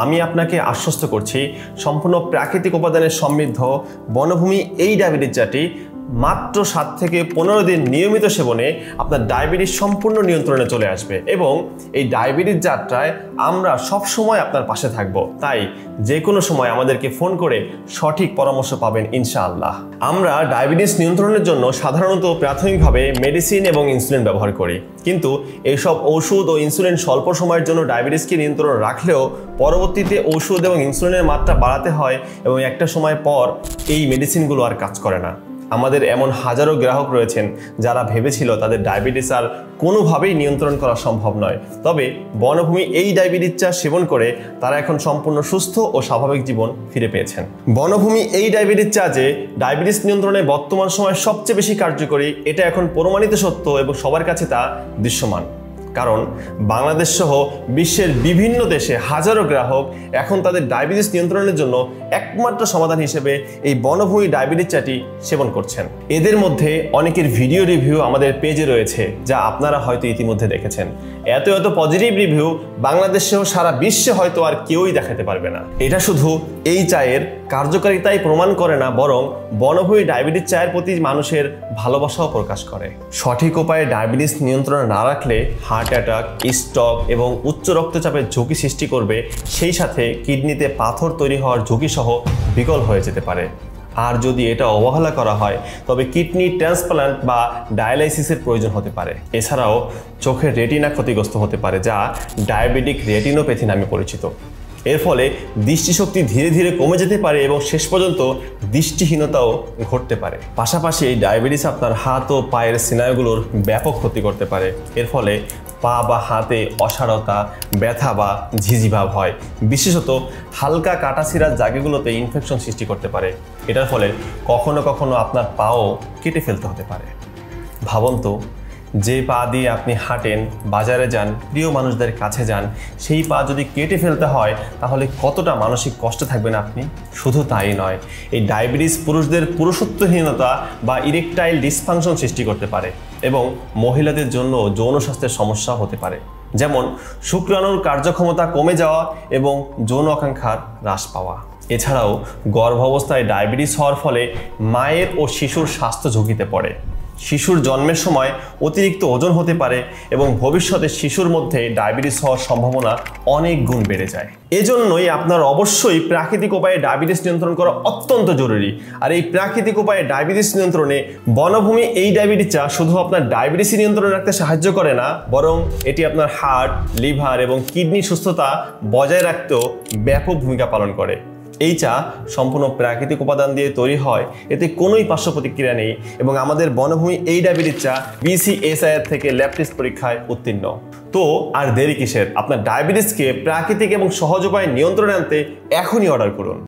আমি আপনাকে আশ্বস্ত করছি সম্পূর্ণ প্রাকৃতিক উপাদানের সমৃদ্ধ বনভূমি এই ডায়াবেটিস চাটি মাত্র 7 থেকে 15 দিন নিয়মিত সেবনে আপনার ডায়াবেটিস সম্পূর্ণ নিয়ন্ত্রণে চলে আসবে এবং এই ডায়াবেটিস যাত্রায় আমরা সব সময় আপনার পাশে থাকব। তাই যে কোনো সময় আমাদেরকে ফোন করে সঠিক পরামর্শ পাবেন ইনশাআল্লাহ। আমরা ডায়াবেটিস নিয়ন্ত্রণের জন্য সাধারণত প্রাথমিকভাবে মেডিসিন এবং ইনসুলিন ব্যবহার করি, কিন্তু এইসব ওষুধ ও ইনসুলিন স্বল্প সময়ের জন্য ডায়াবেটিসকে নিয়ন্ত্রণ রাখলেও পরবর্তীতে ওষুধ এবং ইনসুলিনের মাত্রা বাড়াতে হয় এবং একটা সময় পর এই মেডিসিনগুলো আর কাজ করে না। আমাদের এমন হাজারো গ্রাহক রয়েছেন যারা ভেবেছিল তাদের ডায়াবেটিস আর কোনোভাবেই নিয়ন্ত্রণ করা সম্ভব নয়, তবে বনভূমি এই ডায়াবেটিস চা সেবন করে তারা এখন সম্পূর্ণ সুস্থ ও স্বাভাবিক জীবন ফিরে পেয়েছেন। বনভূমি এই ডায়াবেটিস চা যে ডায়াবেটিস নিয়ন্ত্রণে বর্তমান সময়ে সবচেয়ে বেশি কার্যকরী, এটা এখন প্রমাণিত সত্য এবং সবার কাছে তা দৃশ্যমান। কারণ বাংলাদেশ সহ বিশ্বের বিভিন্ন দেশে হাজারো গ্রাহক এখন তাদের ডায়াবেটিস নিয়ন্ত্রণের জন্য একমাত্র সমাধান হিসেবে এই বনভূমি ডায়াবেটিস চাটি সেবন করছেন। এদের মধ্যে অনেকের ভিডিও রিভিউ আমাদের পেজে রয়েছে, যা আপনারা হয়তো ইতিমধ্যে দেখেছেন। এত পজিটিভ রিভিউ বাংলাদেশ সহ সারা বিশ্বে হয়তো আর কেউই দেখাতে পারবে না। এটা শুধু এই চায়ের কার্যকারিতাই প্রমাণ করে না, বরং বনভূমি ডায়াবেটিস চায়ের প্রতি মানুষের ভালোবাসাও প্রকাশ করে। সঠিক উপায়ে ডায়াবেটিস নিয়ন্ত্রণে না রাখলে হার্ট অ্যাটাক, স্ট্রোক এবং উচ্চ রক্তচাপের ঝুঁকি সৃষ্টি করবে, সেই সাথে কিডনিতে পাথর তৈরি হওয়ার ঝুঁকি সহ বিকল হয়ে যেতে পারে। আর যদি এটা অবহেলা করা হয় তবে কিডনি ট্রান্সপ্লান্ট বা ডায়ালাইসিসের প্রয়োজন হতে পারে। এছাড়াও চোখের রেটিনা ক্ষতিগ্রস্ত হতে পারে, যা ডায়াবেটিক রেটিনোপ্যাথি নামে পরিচিত। এর ফলে দৃষ্টিশক্তি ধীরে ধীরে কমে যেতে পারে এবং শেষ পর্যন্ত দৃষ্টিহীনতাও ঘটতে পারে। পাশাপাশি এই ডায়াবেটিস আপনার হাত ও পায়ের স্নায়ুগুলোর ব্যাপক ক্ষতি করতে পারে। এর ফলে পা বা হাতে অসাড়তা, ব্যথা বা ঝিঝি ভাব হয়। বিশেষত হালকা কাটাছিঁড়ার জায়গাগুলোতে ইনফেকশন সৃষ্টি করতে পারে। এটার ফলে কখনো কখনো আপনার পাও কেটে ফেলতে হতে পারে। ভাবুন তো, যে পা দিয়ে আপনি হাঁটেন, বাজারে যান, প্রিয় মানুষদের কাছে যান, সেই পা যদি কেটে ফেলতে হয় তাহলে কতটা মানসিক কষ্টে থাকবেন আপনি। শুধু তাই নয়, এই ডায়াবেটিস পুরুষদের পুরুষত্বহীনতা বা ইরেকটাইল ডিসফাংশন সৃষ্টি করতে পারে এবং মহিলাদের জন্য যৌন স্বাস্থ্যের সমস্যা হতে পারে, যেমন শুক্রাণুর কার্যক্ষমতা কমে যাওয়া এবং যৌন আকাঙ্ক্ষার হ্রাস পাওয়া। এছাড়াও গর্ভাবস্থায় ডায়াবেটিস হওয়ার ফলে মায়ের ও শিশুর স্বাস্থ্য ঝুঁকিতে পড়ে। শিশুর জন্মের সময় অতিরিক্ত ওজন হতে পারে এবং ভবিষ্যতে শিশুর মধ্যে ডায়াবেটিস হওয়ার সম্ভাবনা অনেক গুণ বেড়ে যায়। এজন্যই আপনার অবশ্যই প্রাকৃতিক উপায়ে ডায়াবেটিস নিয়ন্ত্রণ করা অত্যন্ত জরুরি। আর এই প্রাকৃতিক উপায়ে ডায়াবেটিস নিয়ন্ত্রণে বনভূমি এই ডায়াবেটিস চা শুধু আপনার ডায়াবেটিস নিয়ন্ত্রণে রাখতে সাহায্য করে না, বরং এটি আপনার হার্ট, লিভার এবং কিডনি সুস্থতা বজায় রাখতেও ব্যাপক ভূমিকা পালন করে। এই চা সম্পূর্ণ প্রাকৃতিক উপাদান দিয়ে তৈরি হয়, এতে কোনোই পার্শ্ব প্রতিক্রিয়া নেই এবং আমাদের বনভূমি এই ডায়াবেটিস চা BCSIR থেকে ল্যাব টেস্ট পরীক্ষায় উত্তীর্ণ। তো আর দেরি কিসের? আপনার ডায়াবেটিসকে প্রাকৃতিক এবং সহজ উপায়ে নিয়ন্ত্রণে আনতে এখনই অর্ডার করুন।